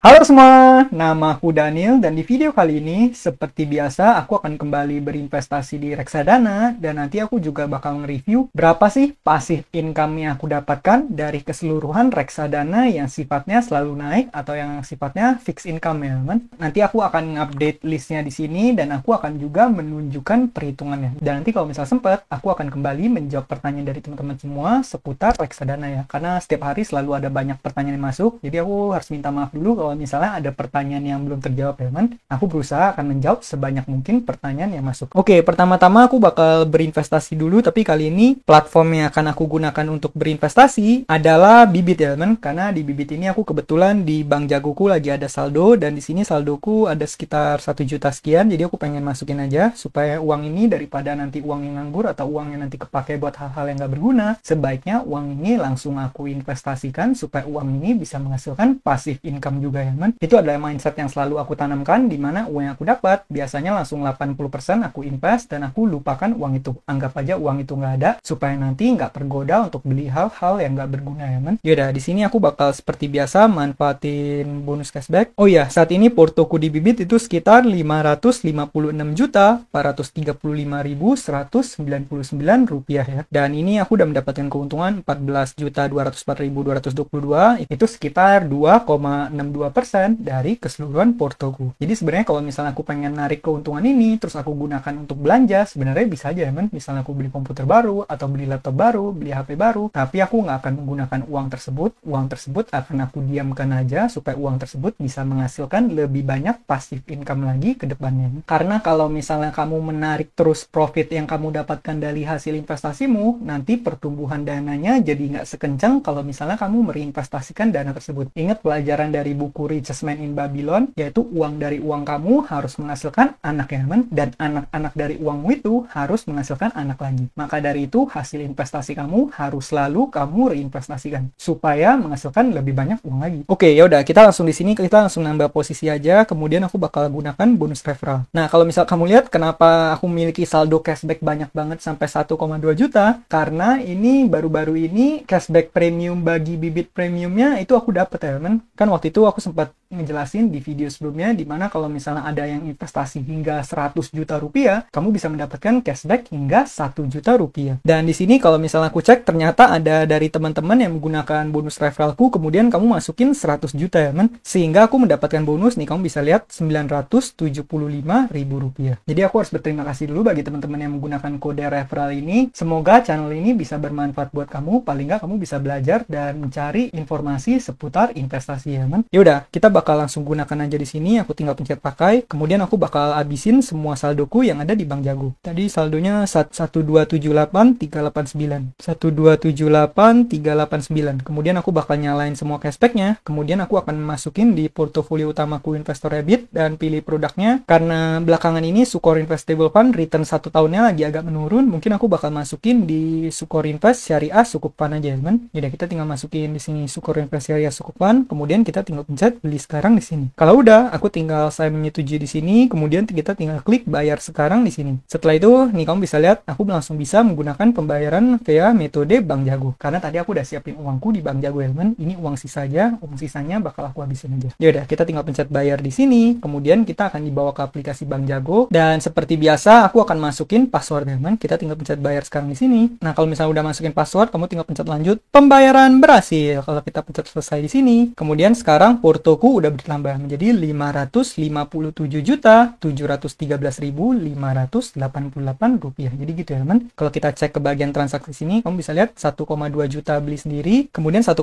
Halo semua, nama aku Daniel dan di video kali ini seperti biasa aku akan kembali berinvestasi di reksadana dan nanti aku juga bakal nge-review berapa sih passive income yang aku dapatkan dari keseluruhan reksadana yang sifatnya selalu naik atau yang sifatnya fixed income ya teman. Nanti aku akan update listnya di sini dan aku akan juga menunjukkan perhitungannya. Dan nanti kalau misal sempat, aku akan kembali menjawab pertanyaan dari teman-teman semua seputar reksadana ya. Karena setiap hari selalu ada banyak pertanyaan yang masuk, jadi aku harus minta maaf dulu kalau misalnya ada pertanyaan yang belum terjawab ya teman. Aku berusaha akan menjawab sebanyak mungkin pertanyaan yang masuk. Oke, pertama-tama aku bakal berinvestasi dulu, tapi kali ini platform yang akan aku gunakan untuk berinvestasi adalah Bibit ya teman. Karena di Bibit ini aku kebetulan di Bank Jagoku lagi ada saldo dan di sini saldoku ada sekitar 1 juta sekian, jadi aku pengen masukin aja supaya uang ini daripada nanti uang yang nganggur atau uang yang nanti kepake buat hal-hal yang gak berguna, sebaiknya uang ini langsung aku investasikan supaya uang ini bisa menghasilkan passive income juga ya teman. Itu adalah mindset yang selalu aku tanamkan, di mana uang yang aku dapat biasanya langsung 80% aku invest dan aku lupakan uang itu, anggap aja uang itu nggak ada supaya nanti nggak tergoda untuk beli hal-hal yang nggak berguna ya teman. Yaudah, di sini aku bakal seperti biasa manfaatin bonus cashback. Oh iya, saat ini portoku di Bibit itu sekitar 556.435.199 rupiah ya. Dan ini aku udah mendapatkan keuntungan 14.204.222, itu sekitar 2,62% dari keseluruhan portoku. Jadi sebenarnya kalau misalnya aku pengen narik keuntungan ini terus aku gunakan untuk belanja, sebenarnya bisa aja ya men. Misalnya aku beli komputer baru atau beli laptop baru, beli HP baru, tapi aku nggak akan menggunakan uang tersebut. Uang tersebut akan aku diamkan aja supaya uang tersebut bisa menghasilkan lebih banyak passive income lagi ke depannya. Karena kalau misalnya kamu menarik terus profit yang kamu dapatkan dari hasil investasimu, nanti pertumbuhan dananya jadi nggak sekencang kalau misalnya kamu merinvestasikan dana tersebut. Ingat pelajaran dari buku Richest Man in Babylon, yaitu uang dari uang kamu harus menghasilkan anak ya teman, dan anak-anak dari uangmu itu harus menghasilkan anak lagi. Maka dari itu hasil investasi kamu harus selalu kamu reinvestasikan supaya menghasilkan lebih banyak uang lagi. Oke, ya udah, kita langsung di sini kita langsung nambah posisi aja, kemudian aku bakal gunakan bonus referral. Nah, kalau misal kamu lihat kenapa aku memiliki saldo cashback banyak banget sampai 1,2 juta, karena ini baru-baru ini cashback premium bagi Bibit premiumnya itu aku dapat ya teman. Kan waktu itu aku sempat ngejelasin di video sebelumnya, dimana kalau misalnya ada yang investasi hingga 100 juta rupiah, kamu bisa mendapatkan cashback hingga 1 juta rupiah. Dan di sini kalau misalnya aku cek, ternyata ada dari teman-teman yang menggunakan bonus referralku, kemudian kamu masukin 100 juta ya teman, sehingga aku mendapatkan bonus nih, kamu bisa lihat 975.000 rupiah. Jadi aku harus berterima kasih dulu bagi teman-teman yang menggunakan kode referral ini. Semoga channel ini bisa bermanfaat buat kamu, paling nggak kamu bisa belajar dan mencari informasi seputar investasi ya teman. Yaudah, kita bakal langsung gunakan aja di sini. Aku tinggal pencet pakai, kemudian aku bakal habisin semua saldoku yang ada di Bank Jago. Tadi saldonya 1278389, 1278389. Kemudian aku bakal nyalain semua cashbacknya, kemudian aku akan masukin di portofolio utamaku Investor Habit dan pilih produknya. Karena belakangan ini Sukor Investable Fund return 1 tahunnya lagi agak menurun, mungkin aku bakal masukin di Sukor Invest Syariah Sukuk Fund aja teman. Jadi kita tinggal masukin di sini Sukor Invest Syariah Sukuk Fund, kemudian kita tinggal pencet beli sekarang di sini. Kalau udah, aku tinggal saya menyetujui di sini, kemudian kita tinggal klik bayar sekarang di sini. Setelah itu, nih kamu bisa lihat aku langsung bisa menggunakan pembayaran via metode Bank Jago. Karena tadi aku udah siapin uangku di Bank Jago ya teman. Ini uang sisa aja, uang sisanya bakal aku habisin aja. Yaudah, kita tinggal pencet bayar di sini, kemudian kita akan dibawa ke aplikasi Bank Jago dan seperti biasa aku akan masukin password ya teman. Kita tinggal pencet bayar sekarang di sini. Nah, kalau misalnya udah masukin password, kamu tinggal pencet lanjut. Pembayaran berhasil. Kalau kita pencet selesai di sini, kemudian sekarang portoku udah bertambah menjadi 557.713.588 rupiah. Jadi gitu ya teman. Kalau kita cek ke bagian transaksi sini, kamu bisa lihat 1,2 juta beli sendiri, kemudian 1,2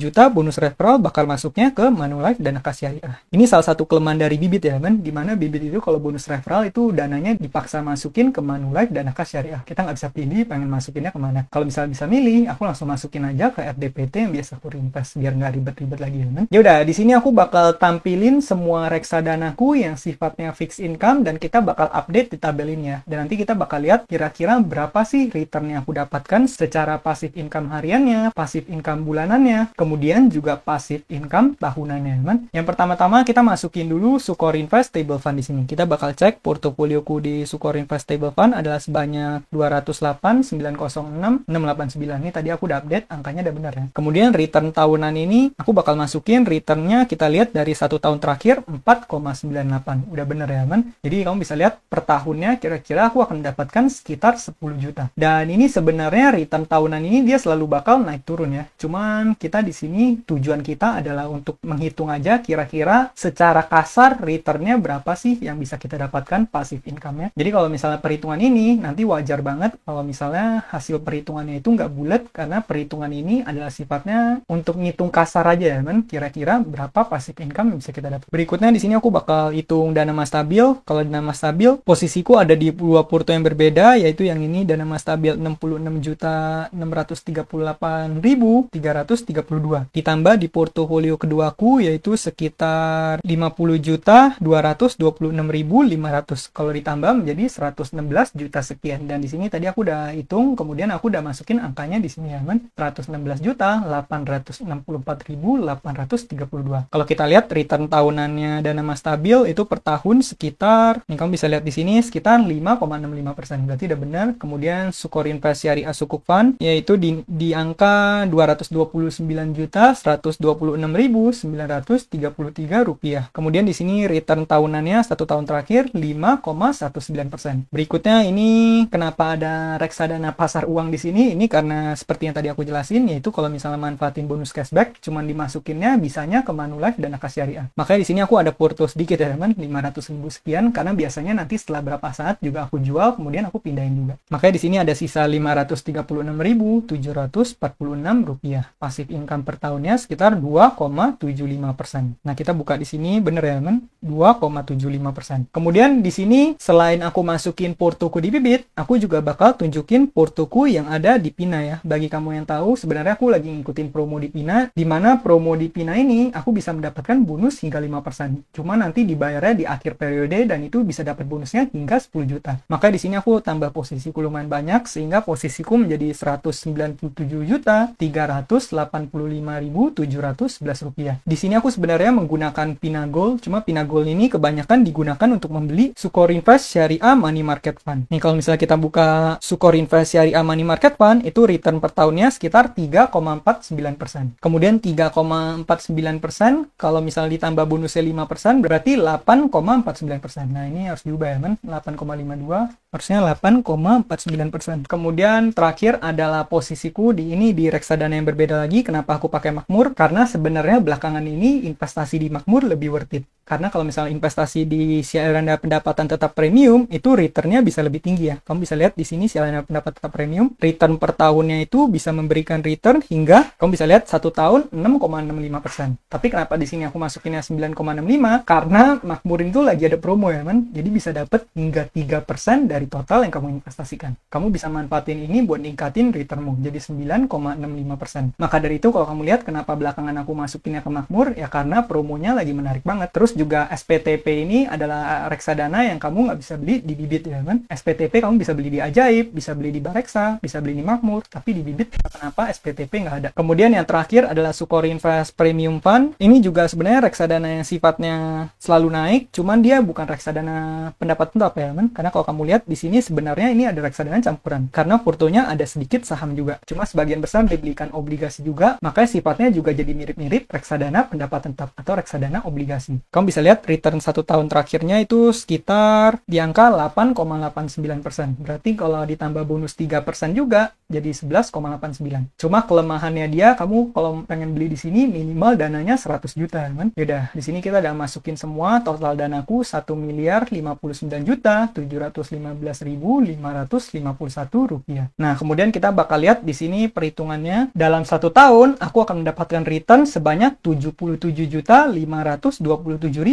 juta bonus referral bakal masuknya ke Manulife dan Akad Syariah. Ini salah satu kelemahan dari Bibit ya teman, dimana Bibit itu kalau bonus referral itu dananya dipaksa masukin ke Manulife dan Akad Syariah. Kita nggak bisa pilih pengen masukinnya kemana. Kalau misalnya bisa milih, aku langsung masukin aja ke RDPT yang biasa aku invest biar nggak ribet-ribet lagi ya teman. Yaudah, di sini aku bakal tampilin semua reksadanaku yang sifatnya fixed income dan kita bakal update di tabel ini ya. Dan nanti kita bakal lihat kira-kira berapa sih return yang aku dapatkan secara passive income hariannya, passive income bulanannya, kemudian juga passive income tahunannya teman. Yang pertama-tama kita masukin dulu Sukor Invest Stable Fund di sini. Kita bakal cek portofolioku di Sukor Invest Stable Fund adalah sebanyak 208.906.689. Ini tadi aku udah update, angkanya udah benar ya. Kemudian return tahunan ini aku bakal masukin returnnya, kita lihat lihat dari 1 tahun terakhir 4,98. Udah bener ya, teman. Jadi kamu bisa lihat per tahunnya kira-kira aku akan mendapatkan sekitar 10 juta. Dan ini sebenarnya return tahunan ini dia selalu bakal naik turun ya. Cuman kita di sini tujuan kita adalah untuk menghitung aja kira-kira secara kasar returnnya berapa sih yang bisa kita dapatkan passive income-nya. Jadi kalau misalnya perhitungan ini nanti wajar banget kalau misalnya hasil perhitungannya itu nggak bulat, karena perhitungan ini adalah sifatnya untuk ngitung kasar aja ya, men. Kira-kira berapa passive income yang bisa kita dapat. Berikutnya di sini aku bakal hitung dana mas stabil. Kalau dana mas stabil, posisiku ada di dua porto yang berbeda, yaitu yang ini dana mas stabil 66.638.332 ditambah di portofolio keduaku yaitu sekitar 50.226.500. Kalau ditambah menjadi 116 juta sekian. Dan di sini tadi aku udah hitung, kemudian aku udah masukin angkanya di sini ya, men. 116.864.832. Kalau kita lihat return tahunannya dana mas stabil itu per tahun sekitar, nih kamu bisa lihat di sini sekitar 5,65%. Berarti udah benar. Kemudian Sukor Invest Syariah Sukuk Fund yaitu di angka 229.126.933 rupiah. Kemudian di sini return tahunannya 1 tahun terakhir 5,19%. Berikutnya ini kenapa ada reksadana pasar uang di sini? Ini karena seperti yang tadi aku jelasin, yaitu kalau misalnya manfaatin bonus cashback, cuman dimasukinnya bisanya ke Manulife dan Akad Syariah. Makanya di sini aku ada porto sedikit ya teman, 500.000 sekian, karena biasanya nanti setelah berapa saat juga aku jual, kemudian aku pindahin juga. Makanya di sini ada sisa 536.746 rupiah. Pasif income per tahunnya sekitar 2,75%. Nah, kita buka di sini bener ya teman, 2,75%. Kemudian di sini selain aku masukin portoku di Bibit, aku juga bakal tunjukin portoku yang ada di Pina ya. Bagi kamu yang tahu, sebenarnya aku lagi ngikutin promo di Pina, di mana promo di Pina ini aku bisa mendapatkan bonus hingga 5%. Cuma nanti dibayarnya di akhir periode dan itu bisa dapat bonusnya hingga 10 juta. Maka di sini aku tambah posisiku lumayan banyak sehingga posisiku menjadi 197.385.711 rupiah. Di sini aku sebenarnya menggunakan Pina Gold, cuma Pina Gold ini kebanyakan digunakan untuk membeli Sukor Invest Syariah Money Market Fund. Nih kalau misalnya kita buka Sukor Invest Syariah Money Market Fund, itu return per tahunnya sekitar 3,49%. Kemudian 3,49% kalau misalnya ditambah bonusnya 5% berarti 8,49%. Nah, ini harus diubah ya, men. 8,52 harusnya 8,49%. Kemudian terakhir adalah posisiku di reksadana yang berbeda lagi. Kenapa aku pakai Makmur? Karena sebenarnya belakangan ini investasi di Makmur lebih worth it. Karena kalau misalnya investasi di siaran pendapatan tetap premium, itu returnnya bisa lebih tinggi ya. Kamu bisa lihat di sini siaran pendapatan tetap premium, return per tahunnya itu bisa memberikan return hingga, kamu bisa lihat 1 tahun 6,65%. Tapi kenapa di sini aku masukinnya 9,65? Karena Makmur itu lagi ada promo ya, man. Jadi bisa dapat hingga 3% dari total yang kamu investasikan. Kamu bisa manfaatin ini buat ningkatin returnmu, jadi 9,65%. Maka dari itu kalau kamu lihat kenapa belakangan aku masukinnya ke Makmur, ya karena promonya lagi menarik banget. Terus juga SPTP ini adalah reksadana yang kamu nggak bisa beli di Bibit ya kan. SPTP kamu bisa beli di Ajaib, bisa beli di Bareksa, bisa beli di Makmur, tapi di Bibit kenapa SPTP nggak ada. Kemudian yang terakhir adalah Sukor Invest Premium Fund. Ini juga sebenarnya reksadana yang sifatnya selalu naik, cuman dia bukan reksadana pendapat tetap ya kan. Karena kalau kamu lihat di sini sebenarnya ini ada reksadana campuran. Karena portonya ada sedikit saham juga. Cuma sebagian besar dibelikan obligasi juga, makanya sifatnya juga jadi mirip-mirip reksadana pendapatan tetap atau reksadana obligasi. Kamu bisa lihat return 1 tahun terakhirnya itu sekitar di angka 8,89%. Berarti kalau ditambah bonus 3% juga jadi 11,89. Cuma kelemahannya dia, kamu kalau pengen beli di sini minimal dananya 100 juta kan. Yaudah, di sini kita udah masukin semua total danaku 1.059.715.551 rupiah. Nah, kemudian kita bakal lihat di sini perhitungannya dalam 1 tahun aku akan mendapatkan return sebanyak 77.527.778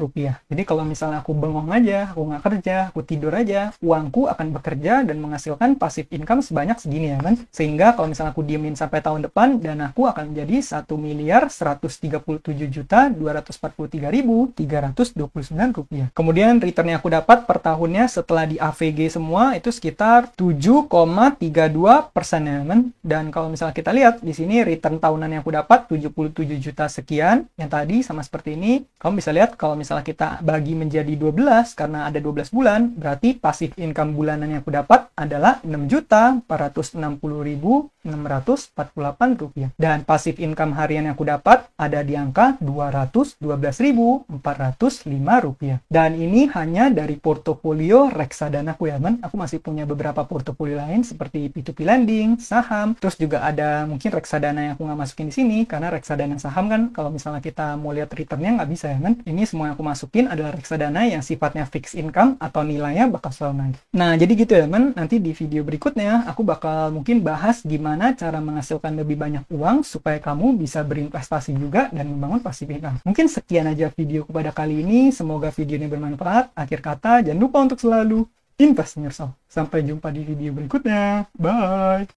rupiah. Jadi kalau misalnya aku bengong aja, aku nggak kerja, aku tidur aja, uangku akan bekerja dan menghasilkan passive income sebanyak segini ya kan. Sehingga kalau misalnya aku diemin sampai tahun depan, dan aku akan menjadi 1.137.243.329 rupiah. Kemudian return yang aku dapat per tahunnya setelah di AVG semua itu sekitar 7,32% ya kan. Dan kalau misalnya kita lihat di sini return tahunan yang aku dapat 77 juta sekian, yang tadi sama seperti ini. Kamu bisa lihat kalau misalnya kita bagi menjadi 12 karena ada 12 bulan, berarti passive income bulanan yang aku dapat adalah Rp6.460.648. Dan passive income harian yang aku dapat ada di angka Rp212.405. Dan ini hanya dari portofolio reksadana aku ya, teman. Aku masih punya beberapa portofolio lain seperti P2P lending, saham, terus juga ada mungkin reksadana yang aku nggak masukin di sini karena reksadana saham kan kalau misalnya kita mau lihat returnnya nggak bisa ya kan. Ini semua yang aku masukin adalah reksadana yang sifatnya fixed income atau nilainya bakal selalu naik. Nah jadi gitu ya teman, nanti di video berikutnya aku bakal mungkin bahas gimana cara menghasilkan lebih banyak uang supaya kamu bisa berinvestasi juga dan membangun passive income. Mungkin sekian aja videoku pada kali ini, semoga video ini bermanfaat. Akhir kata, jangan lupa untuk selalu invest in yourself. Sampai jumpa di video berikutnya. Bye!